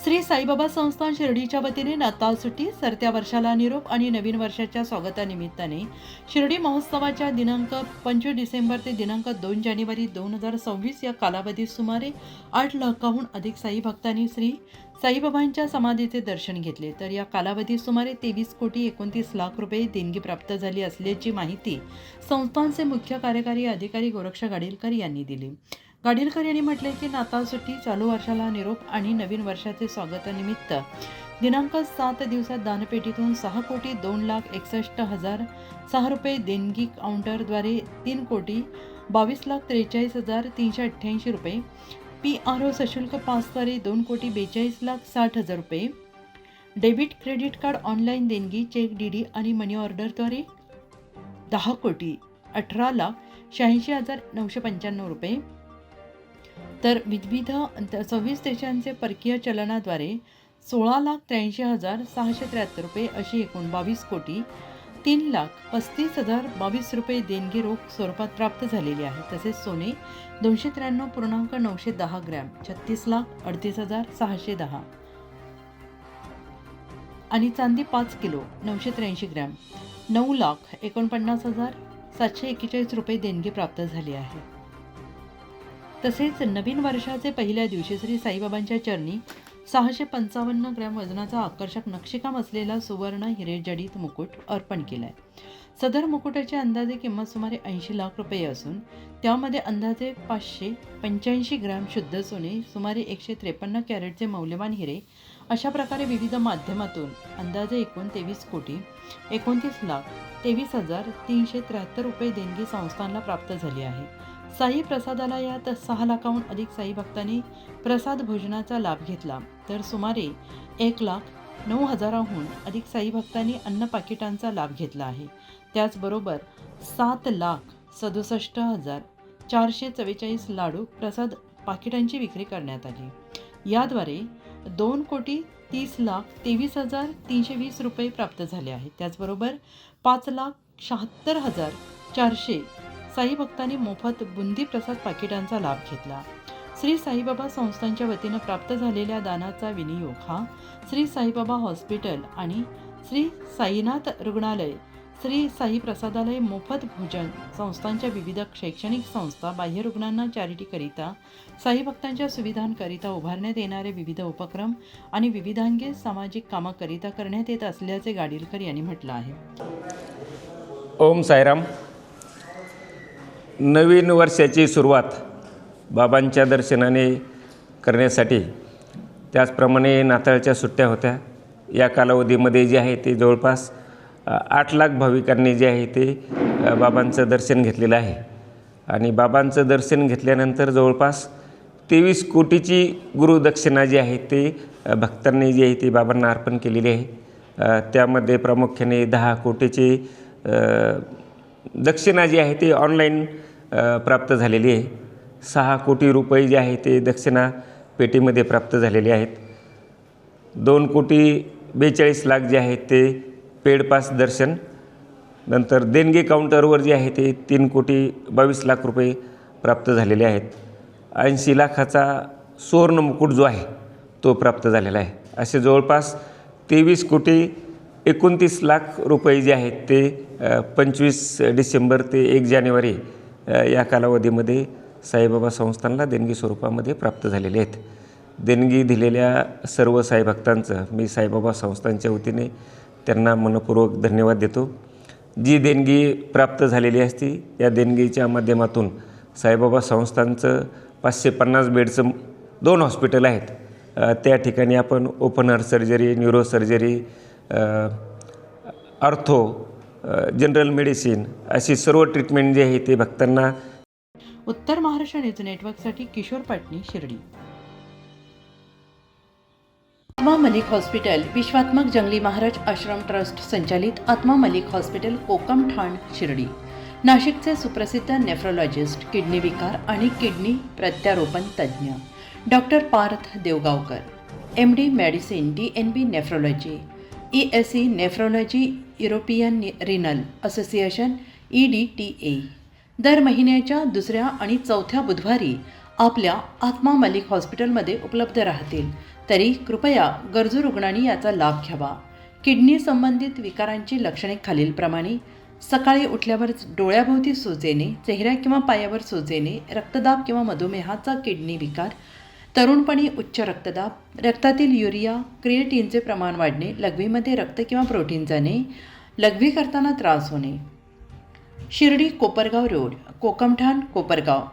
श्री साईबाबा संस्थान शिर्डीच्या वतीने नाताळ सुट्टी, सरत्या वर्षाला निरोप आणि नवीन वर्षाच्या स्वागतानिमित्ताने शिर्डी महोत्सवाच्या दिनांक 25 डिसेंबर ते दिनांक 2 जानेवारी 2026 या कालावधीत सुमारे 8 लाखाहून अधिक साई भक्तांनी श्री साईबाबांच्या समाधीचे दर्शन घेतले। तर या कालावधीत सुमारे 23,29 लाख रुपये देणगी प्राप्त झाली असल्याची माहिती संस्थानचे मुख्य कार्यकारी अधिकारी गोरक्ष गाडीलकर यांनी दिली। गाडीलकर यांनी म्हटले की नाताळ सुट्टी, चालू वर्षाला निरोप आणि नवीन वर्षाचे स्वागतानिमित्त दिनांक 7 दिवसात दानपेटीतून 6,02,61,006 रुपये देणगी काउंटरद्वारे 3,22,43,388 रुपये, PRO सशुल्क पासद्वारे 2,42,60,000 रुपये, डेबिट क्रेडिट कार्ड ऑनलाईन देणगी, चेक, DD आणि मनी ऑर्डरद्वारे 10,18,86,995 रुपये, तर विविध 26 देशांचे परकीय चलनाद्वारे 16,83,673 रुपये अशी एकूण 22,03,35,022 रुपये देणगी रोख स्वरूपात प्राप्त झालेली आहे। तसेच सोने 293.910 ग्रॅम 36,38,610 आणि चांदी 5 किलो 983 ग्रॅम 9,49,741 रुपये देणगी प्राप्त झाली आहे। तसेच नवीन वर्षाचे पहिल्या दिवशी श्री साईबाबांच्या चरणी 655 ग्रॅम वजनाचा आकर्षक नक्षीकाम असलेला सुवर्ण हिरे जडित मुकुट अर्पण केलाय। सदर मुकुटाची अंदाजे किंमत सुमारे 80 लाख रुपये असून त्यामध्ये अंदाजे 585 ग्रॅम शुद्ध सोने, सुमारे 153 कॅरेटचे मौल्यवान हिरे अशा प्रकारे विविध माध्यमातून अंदाजे एकूण 23,29,23,373 रुपये देणगी संस्थानला प्राप्त झाली आहे। साई प्रसादालयात 6 लाखाहून अधिक साई भक्तांनी प्रसाद भोजनाचा लाभ घेतला, तर सुमारे 1,09,000हून अधिक साई भक्तांनी अन्न पाकिटांचा लाभ घेतला आहे। त्याचबरोबर 7,67,444 लाडू प्रसाद पाकिटांची विक्री करण्यात आली। याद्वारे 2,30,23,320 रुपये प्राप्त झाले आहेत। त्याचबरोबर 5,76,400 साई भक्तांनी मोफत बुंदी प्रसाद पाकिटांचा लाभ घेतला। श्री साईबाबा संस्थांच्या वतीनं प्राप्त झालेल्या दानाचा विनियोग हा श्री साईबाबा हॉस्पिटल आणि श्री साईनाथ रुग्णालय, श्री साई प्रसादालय, मोफत भोजन संस्थांच्या विविध शैक्षणिक संस्था, बाह्य रुग्णांना चॅरिटीकरिता, साई भक्तांच्या सुविधांकरिता उभारण्यात येणारे विविध उपक्रम आणि विविधांगी सामाजिक कामाकरिता करण्यात येत असल्याचे गाडीलकर यांनी म्हटलं आहे। ओम साईराम। नवीन वर्षाची सुरुवात बाबांच्या दर्शनाने करण्यासाठी, त्याचप्रमाणे नाताळच्या सुट्ट्या होत्या, या कालावधीमध्ये जे आहे ते जवळपास 8 लाख भाविकांनी जे आहे ते बाबांचं दर्शन घेतलेलं आहे। आणि बाबांचं दर्शन घेतल्यानंतर जवळपास 23 कोटीची गुरुदक्षिणा जी आहे ते भक्तांनी जी आहे ती बाबांना अर्पण केलेली आहे। त्यामध्ये प्रामुख्याने 10 कोटीची दक्षिणा जी आहे ती ऑनलाईन प्राप्त झालेली आहे। 6 कोटी रुपये जे आहे ते दक्षिणा पेटीमध्ये प्राप्त झालेले आहेत। 2,42 लाख जे आहेत ते पेड पास दर्शन, नंतर देणगी काउंटरवर जे आहे ते 3,22 लाख रुपये प्राप्त झालेले आहेत। 80 लाखाचा सुवर्ण मुकुट जो आहे तो प्राप्त झालेला आहे। असे जवळपास 23,29 लाख रुपये जे आहेत ते 25 डिसेंबर ते 1 जानेवारी या कालावधीमध्ये साईबाबा संस्थानला देणगी स्वरूपामध्ये प्राप्त झालेले आहेत। देणगी दिलेल्या सर्व साई भक्तांचं मी साईबाबा संस्थानच्या वतीने त्यांना मनपूर्वक धन्यवाद देतो। जी देणगी प्राप्त झालेली असती या देणगीच्या माध्यमातून साईबाबा संस्थानचं 550 बेडचं 2 हॉस्पिटल आहेत, त्या ठिकाणी आपण open heart surgery, neuro surgery, ortho, general medicine अशी सर्व ट्रीटमेंट जी आहे ते भक्तांना। उत्तर महाराष्ट्र न्यूज नेटवर्कसाठी किशोर पाटणी, शिर्डी। आत्मा मलिक हॉस्पिटल, विश्वात्मक जंगली महाराज आश्रम ट्रस्ट संचालित आत्मा मलिक हॉस्पिटल, कोकम ठाण, शिर्डी। नाशिकचे सुप्रसिद्ध नेफ्रोलॉजिस्ट, किडनी विकार आणि किडनी प्रत्यारोपण तज्ज्ञ doctor Parth Devgaonkar, MD medicine, DNB nephrology, ESE nephrology, European renal association EDTA दर महिन्याच्या 2ऱ्या आणि 4थ्या बुधवारी आपल्या आत्मा मलिक हॉस्पिटलमध्ये उपलब्ध राहतील। तरी कृपया गरजू रुग्णांनी याचा लाभ घ्यावा. किडनी संबंधित विकारांची लक्षणे खालीलप्रमाणे: सकाळी उठल्यावर डोळ्याभोवती सूज येणे, चेहऱ्या किंवा पायावर सूज येणे, रक्तदाब किंवा मधुमेहाचा किडनी विकार, तरुणपणी उच्च रक्तदाब, रक्तातील युरिया क्रिएटिनचे प्रमाण वाढणे, लघवीमध्ये रक्त किंवा प्रोटीन जाणे, लघवी करताना त्रास होणे. शिर्डी कोपरगाव रोड, कोकमठाण कोपरगाव.